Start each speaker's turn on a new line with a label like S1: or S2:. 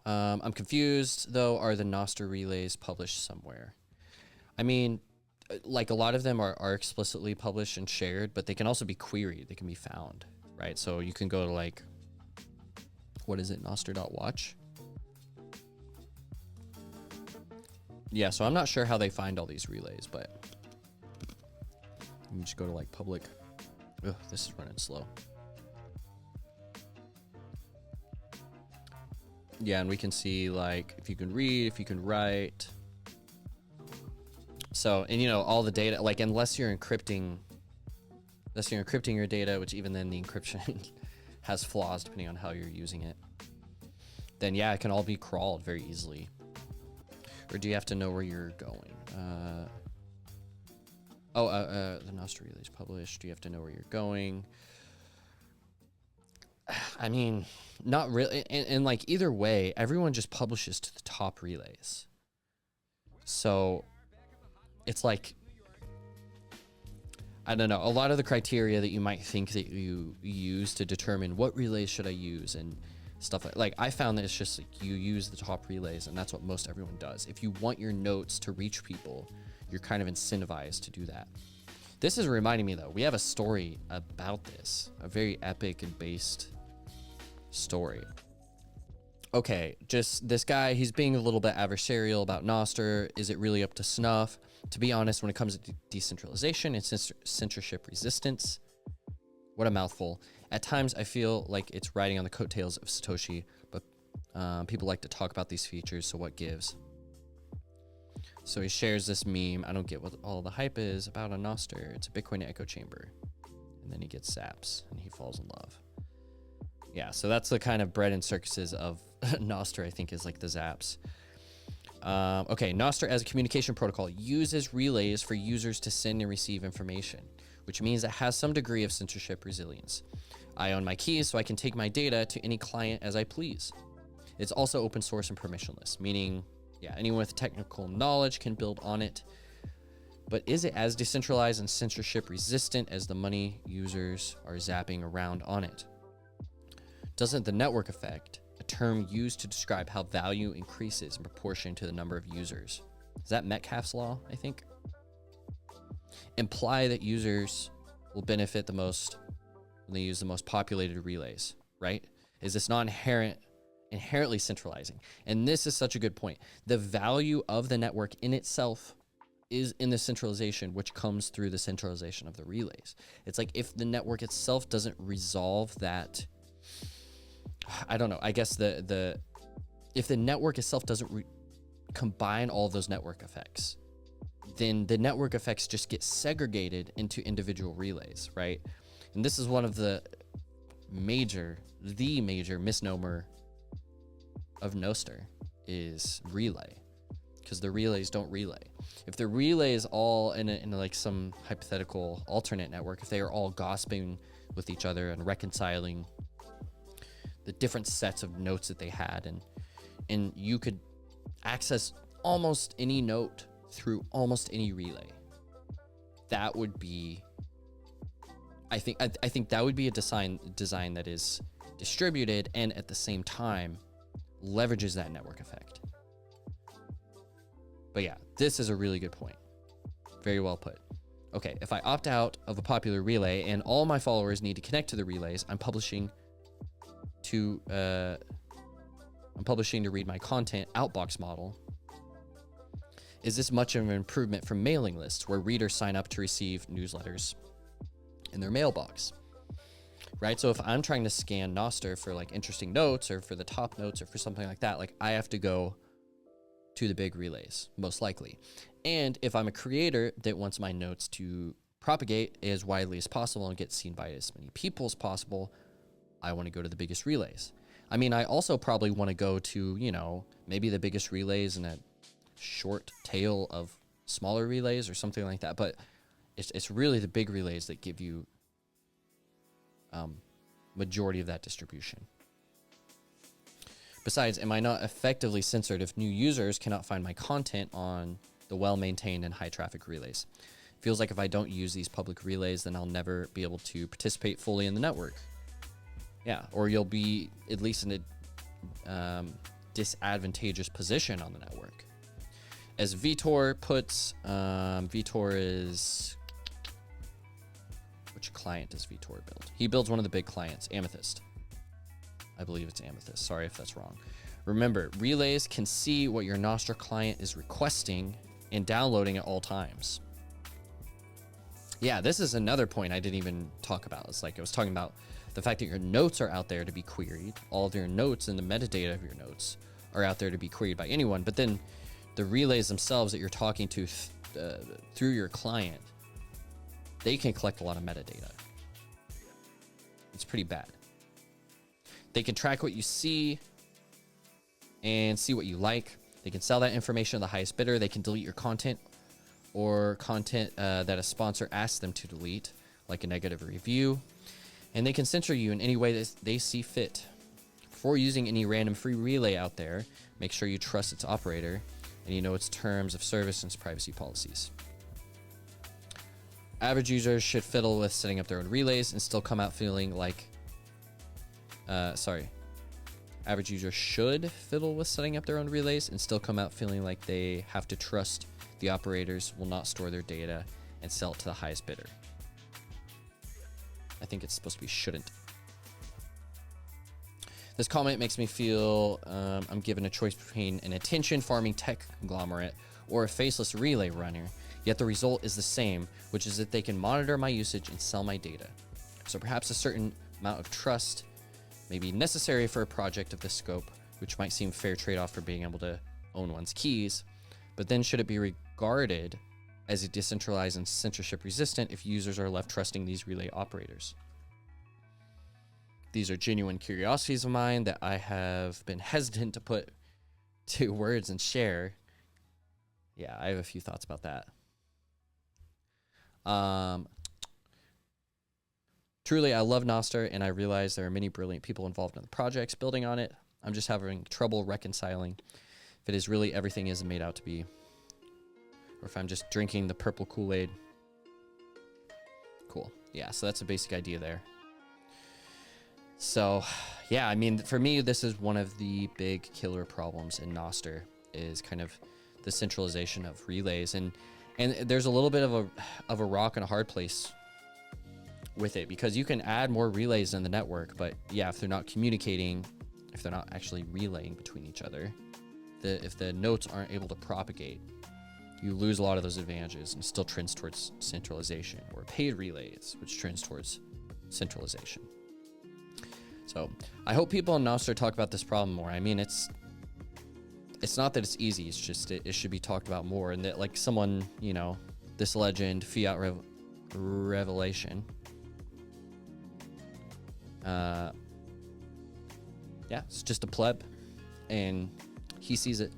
S1: I'm confused, though. Are the Nostr relays published somewhere? I mean, like a lot of them are explicitly published and shared, but they can also be queried. They can be found, right? So you can go to like, what is it, nostr.watch? Yeah, so I'm not sure how they find all these relays, but let me just go to like public. Ugh, this is running slow. Yeah, and we can see like if you can read, if you can write. So, and you know, all the data, like unless you're encrypting your data, which even then the encryption has flaws depending on how you're using it, then yeah, it can all be crawled very easily. Or do you have to know where you're going? The Nostr relay is published. Do you have to know where you're going? I mean, not really. And like either way, everyone just publishes to the top relays. So it's like, I don't know, a lot of the criteria that you might think that you use to determine what relays should I use and stuff like I found that it's just like you use the top relays, and that's what most everyone does. If you want your notes to reach people, you're kind of incentivized to do that. This is reminding me though, we have a story about this, a very epic and based story. Okay, just this guy, he's being a little bit adversarial about Nostr. Is it really up to snuff? To be honest, when it comes to decentralization and censorship resistance, what a mouthful. At times, I feel like it's riding on the coattails of Satoshi, but people like to talk about these features, so what gives? So he shares this meme. I don't get what all the hype is about a Nostr. It's a Bitcoin echo chamber. And then he gets saps, and he falls in love. Yeah, so that's the kind of bread and circuses of Nostr, I think, is like the zaps. Okay, Nostr as a communication protocol uses relays for users to send and receive information, which means it has some degree of censorship resilience. I own my keys, so I can take my data to any client as I please. It's also open source and permissionless, meaning, yeah, anyone with technical knowledge can build on it. But is it as decentralized and censorship resistant as the money users are zapping around on it? Doesn't the network effect, a term used to describe how value increases in proportion to the number of users, is that Metcalfe's law, I think, imply that users will benefit the most when they use the most populated relays, right? Is this not inherently centralizing? And this is such a good point. The value of the network in itself is in the centralization, which comes through the centralization of the relays. It's like if the network itself doesn't resolve that, I don't know, I guess if the network itself doesn't combine all of those network effects, then the network effects just get segregated into individual relays, right? And this is one of the major misnomer of Nostr is relay, because the relays don't relay. If the relay is all in like some hypothetical alternate network, if they are all gossiping with each other and reconciling the different sets of notes that they had, and you could access almost any note through almost any relay, that would be, I think that would be a design that is distributed and at the same time leverages that network effect. But yeah, this is a really good point. Very well put. Okay, if I opt out of a popular relay and all my followers need to connect to the relays, I'm publishing to read my content outbox model. Is this much of an improvement from mailing lists where readers sign up to receive newsletters in their mailbox? Right? So if I'm trying to scan Nostr for like interesting notes or for the top notes or for something like that, like I have to go to the big relays, most likely. And if I'm a creator that wants my notes to propagate as widely as possible and get seen by as many people as possible, I want to go to the biggest relays. I mean, I also probably want to go to, you know, maybe the biggest relays and a short tail of smaller relays or something like that. But it's really the big relays that give you majority of that distribution. Besides, am I not effectively censored if new users cannot find my content on the well-maintained and high-traffic relays? Feels like if I don't use these public relays, then I'll never be able to participate fully in the network. Yeah, or you'll be at least in a disadvantageous position on the network. As Vitor puts, Vitor is, which client does Vitor build? He builds one of the big clients, Amethyst. I believe it's Amethyst. Sorry if that's wrong. Remember, relays can see what your Nostr client is requesting and downloading at all times. Yeah, this is another point I didn't even talk about. It's like I was talking about the fact that your notes are out there to be queried. All of your notes and the metadata of your notes are out there to be queried by anyone. But then the relays themselves that you're talking to through your client, they can collect a lot of metadata. It's pretty bad. They can track what you see and see what you like. They can sell that information to the highest bidder. They can delete your content or content that a sponsor asks them to delete, like a negative review. And they can censor you in any way that they see fit. Before using any random free relay out there, make sure you trust its operator and you know its terms of service and its privacy policies. Average users should fiddle with setting up their own relays and still come out feeling like average users should fiddle with setting up their own relays and still come out feeling like they have to trust the operators will not store their data and sell it to the highest bidder. I think it's supposed to be shouldn't. This comment makes me feel I'm given a choice between an attention farming tech conglomerate or a faceless relay runner, yet the result is the same, which is that they can monitor my usage and sell my data. So perhaps a certain amount of trust may be necessary for a project of this scope, which might seem a fair trade-off for being able to own one's keys, but then should it be regarded as a decentralized and censorship resistant if users are left trusting these relay operators? These are genuine curiosities of mine that I have been hesitant to put to words and share. Yeah, I have a few thoughts about that. Truly, I love Nostr, and I realize there are many brilliant people involved in the projects building on it. I'm just having trouble reconciling if it is really everything is made out to be, or if I'm just drinking the purple Kool-Aid. Cool. Yeah, so that's a basic idea there. So, yeah, I mean, for me, this is one of the big killer problems in Nostr, is kind of the centralization of relays, and there's a little bit of a rock and a hard place with it, because you can add more relays in the network, but yeah, if they're not communicating, if they're not actually relaying between each other, if the notes aren't able to propagate, you lose a lot of those advantages, and still trends towards centralization, or paid relays, which trends towards centralization. So I hope people in Nostr talk about this problem more. I mean, it's not that it's easy, it's just it should be talked about more, and that, like, someone, you know, this legend, Fiat Revelation, yeah, it's just a pleb, and he sees it.